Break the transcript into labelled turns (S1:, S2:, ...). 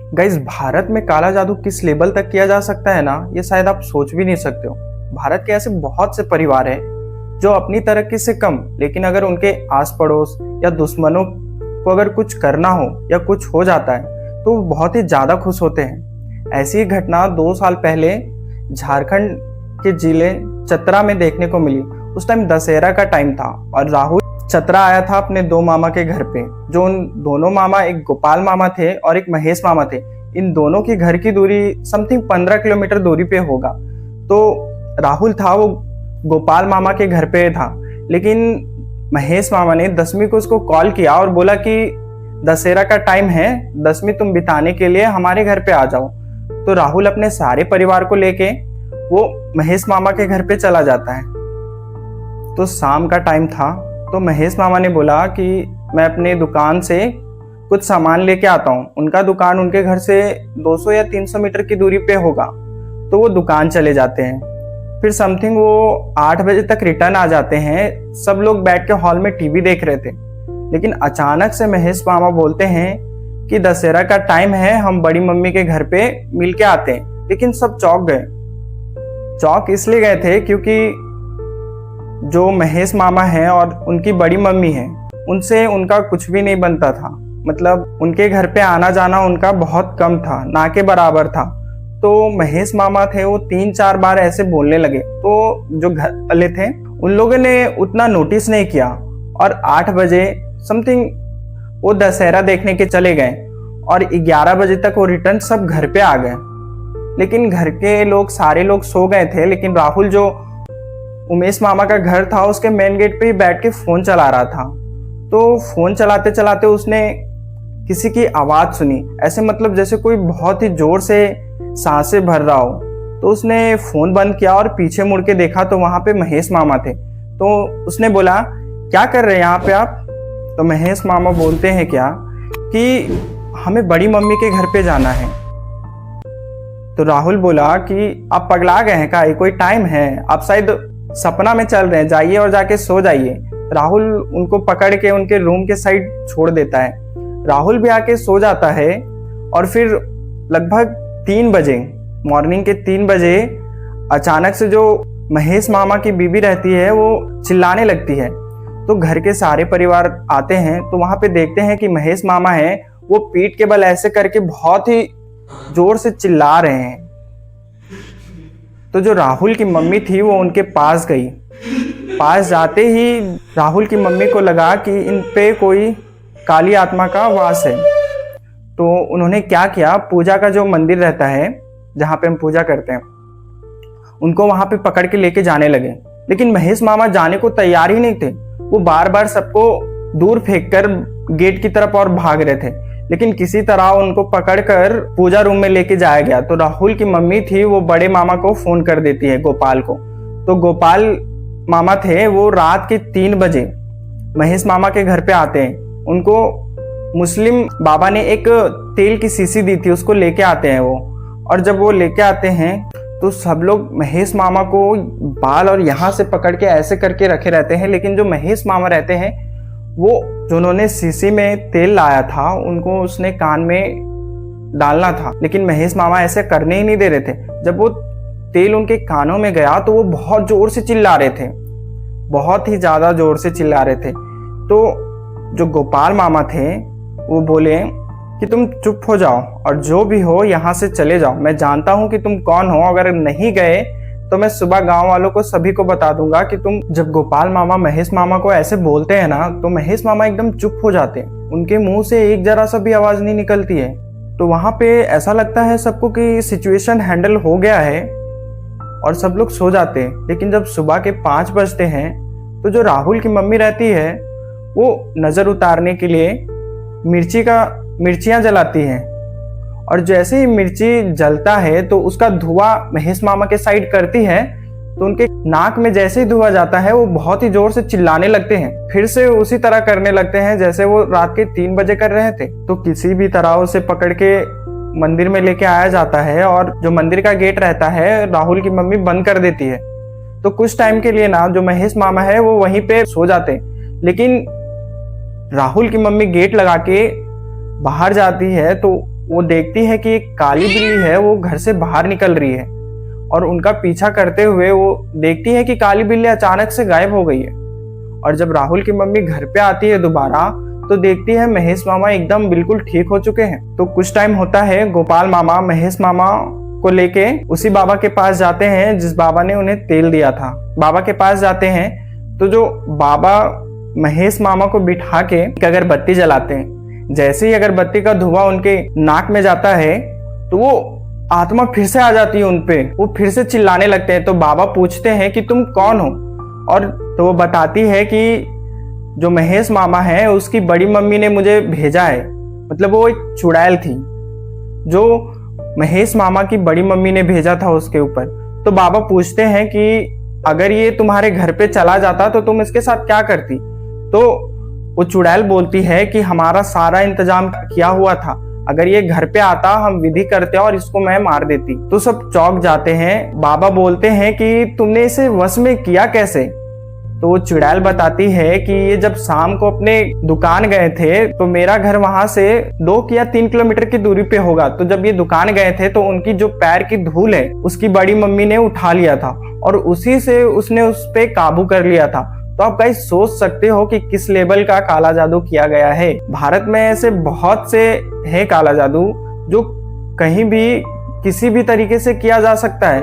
S1: Guys, Bharat में काला जादू किस लेवल तक किया जा सकता है ना, ये शायद आप सोच भी नहीं सकते हो। भारत के ऐसे बहुत से परिवार हैं जो अपनी तरक्की से कम, लेकिन अगर उनके आस पड़ोस या दुश्मनों को अगर कुछ करना हो या कुछ हो जाता है तो वो बहुत ही ज्यादा खुश होते हैं। ऐसी ही घटना 2 साल पहले झारखंड के जिले चतरा में देखने को मिली। उस टाइम दशहरा का टाइम था और राहुल चतरा आया था अपने 2 मामा के घर पे। जो उन दोनों मामा, एक गोपाल मामा थे और एक महेश मामा थे, इन दोनों की घर की दूरी समथिंग 15 किलोमीटर दूरी पे होगा। तो राहुल था वो गोपाल मामा के घर पे था, लेकिन महेश मामा ने 10वीं को उसको कॉल किया और बोला कि दशहरा का टाइम है, 10वीं तुम बिताने के लिए हमारे घर पे आ जाओ। तो राहुल अपने सारे परिवार को लेके वो महेश मामा के घर पे चला जाता है। तो शाम का टाइम था, तो महेश मामा ने बोला कि मैं अपने दुकान से कुछ सामान लेके आता हूँ। उनका दुकान उनके घर से 200 या 300 मीटर की दूरी पे होगा। तो वो दुकान चले जाते हैं। फिर समथिंग वो 8 बजे तक रिटर्न आ जाते हैं। सब लोग बैठ के हॉल में टीवी देख रहे थे, लेकिन अचानक से महेश मामा बोलते हैं कि दशहरा का टाइम है, हम बड़ी मम्मी के घर पे मिल के आते हैं। लेकिन सब चौंक गए। चौंक इसलिए गए थे क्योंकि जो महेश मामा हैं और उनकी बड़ी मम्मी है, उनसे उनका कुछ भी नहीं बनता था। मतलब उनके घर पे आना जाना उनका बहुत कम था, ना के बराबर था। तो महेश मामा थे वो 3-4 बार ऐसे बोलने लगे। तो जो घर वाले थे उन लोगों ने उतना नोटिस नहीं किया और 8 बजे समथिंग वो दशहरा देखने के चले गए और 11 बजे तक वो रिटर्न सब घर पे आ गए। लेकिन घर के लोग, सारे लोग सो गए थे, लेकिन राहुल जो उमेश मामा का घर था उसके मेन गेट पे ही बैठ के फोन चला रहा था। तो फोन चलाते चलाते उसने किसी की आवाज सुनी, ऐसे मतलब जैसे कोई बहुत ही जोर से सांसें भर रहा हो। तो उसने फोन बंद किया और पीछे मुड़ के देखा तो वहां पे महेश मामा थे। तो उसने बोला, क्या कर रहे हैं यहाँ पे आप? तो महेश मामा बोलते हैं क्या कि हमें बड़ी मम्मी के घर पे जाना है। तो राहुल बोला कि आप पगला गए हैं क्या? ये कोई टाइम है? आप शायद सपना में चल रहे हैं, जाइए और जाके सो जाइए। राहुल उनको पकड़ के उनके रूम के साइड छोड़ देता है। राहुल भी आके सो जाता है और फिर लगभग 3 बजे, मॉर्निंग के 3 बजे अचानक से जो महेश मामा की बीबी रहती है वो चिल्लाने लगती है। तो घर के सारे परिवार आते हैं, तो वहां पे देखते हैं कि महेश मामा है वो पीठ के बल ऐसे करके बहुत ही जोर से चिल्ला रहे हैं। तो जो राहुल की मम्मी थी वो उनके पास गई। पास जाते ही राहुल की मम्मी को लगा कि इन पे कोई काली आत्मा का वास है। तो उन्होंने क्या किया, पूजा का जो मंदिर रहता है जहाँ पे हम पूजा करते हैं, उनको वहां पे पकड़ के लेके जाने लगे। लेकिन महेश मामा जाने को तैयार ही नहीं थे। वो बार बार सबको दूर फेंक कर गेट की तरफ और भाग रहे थे, लेकिन किसी तरह उनको पकड़कर पूजा रूम में लेके जाया गया। तो राहुल की मम्मी थी वो बड़े मामा को फोन कर देती है, गोपाल को। तो गोपाल मामा थे वो रात के 3 बजे महेश मामा के घर पे आते हैं। उनको मुस्लिम बाबा ने एक तेल की शीशी दी थी, उसको लेके आते हैं वो। और जब वो लेके आते हैं तो सब लोग महेश मामा को बाल और यहाँ से पकड़ के ऐसे करके रखे रहते हैं। लेकिन जो महेश मामा रहते हैं वो, जो उन्होंने शीशी में तेल लाया था, उनको उसने कान में डालना था, लेकिन महेश मामा ऐसे करने ही नहीं दे रहे थे। जब वो तेल उनके कानों में गया तो वो बहुत जोर से चिल्ला रहे थे, बहुत ही ज्यादा जोर से चिल्ला रहे थे। तो जो गोपाल मामा थे वो बोले कि तुम चुप हो जाओ और जो भी हो यहाँ से चले जाओ। मैं जानता हूँ कि तुम कौन हो, अगर नहीं गए तो मैं सुबह गांव वालों को सभी को बता दूंगा कि तुम। जब गोपाल मामा महेश मामा को ऐसे बोलते हैं ना, तो महेश मामा एकदम चुप हो जाते हैं। उनके मुंह से एक जरा सा भी आवाज नहीं निकलती है। तो वहां पे ऐसा लगता है सबको कि सिचुएशन हैंडल हो गया है और सब लोग सो जाते हैं। लेकिन जब सुबह के 5 बजते हैं तो जो राहुल की मम्मी रहती है वो नजर उतारने के लिए मिर्चियां जलाती हैं। और जैसे ही मिर्ची जलता है तो उसका धुआं महेश मामा के साइड करती है। तो उनके नाक में जैसे ही धुआं जाता है वो बहुत ही जोर से चिल्लाने लगते हैं। फिर से उसी तरह करने लगते हैं जैसे वो रात के 3 बजे कर रहे थे। तो किसी भी तरह उसे पकड़ के मंदिर में लेके आया जाता है और जो मंदिर का गेट रहता है राहुल की मम्मी बंद कर देती है। तो कुछ टाइम के लिए ना जो महेश मामा है वो वहीं पे सो जाते, लेकिन राहुल की मम्मी गेट लगा के बाहर जाती है तो वो देखती है कि एक काली बिल्ली है वो घर से बाहर निकल रही है और उनका पीछा करते हुए वो देखती है कि काली बिल्ली अचानक से गायब हो गई है। और जब राहुल की मम्मी घर पे आती है दोबारा तो देखती है महेश मामा एकदम बिल्कुल ठीक हो चुके हैं। तो कुछ टाइम होता है, गोपाल मामा महेश मामा को लेके उसी बाबा के पास जाते हैं जिस बाबा ने उन्हें तेल दिया था। बाबा के पास जाते हैं तो जो बाबा महेश मामा को बिठा के एक अगरबत्ती जलाते हैं। जैसे ही अगरबत्ती का धुआं उनके नाक में जाता है तो वो आत्मा फिर से आ जाती है उनपे, वो फिर से चिल्लाने लगते हैं। तो बाबा पूछते हैं कि तुम कौन हो, और तो वो बताती है कि जो महेश मामा है उसकी बड़ी मम्मी ने मुझे भेजा है। मतलब वो एक चुड़ैल थी जो महेश मामा की बड़ी मम्मी ने भेजा था उसके ऊपर। तो बाबा पूछते हैं कि अगर ये तुम्हारे घर पे चला जाता तो तुम इसके साथ क्या करती। तो वो चुड़ैल बोलती है कि हमारा सारा इंतजाम किया हुआ था, अगर ये घर पे आता हम विधि करते और इसको मैं मार देती। तो सब चौंक जाते हैं। बाबा बोलते हैं कि तुमने इसे वश में किया कैसे। तो वो चुड़ैल बताती है कि ये जब शाम को अपने दुकान गए थे तो मेरा घर वहां से 2 या 3 किलोमीटर की दूरी पे होगा। तो जब ये दुकान गए थे तो उनकी जो पैर की धूल है उसकी बड़ी मम्मी ने उठा लिया था और उसी से उसने उस पे काबू कर लिया था। तो आप गाइस सोच सकते हो कि किस लेवल का काला जादू किया गया है। भारत में ऐसे बहुत से है काला जादू जो कहीं भी किसी भी तरीके से किया जा सकता है।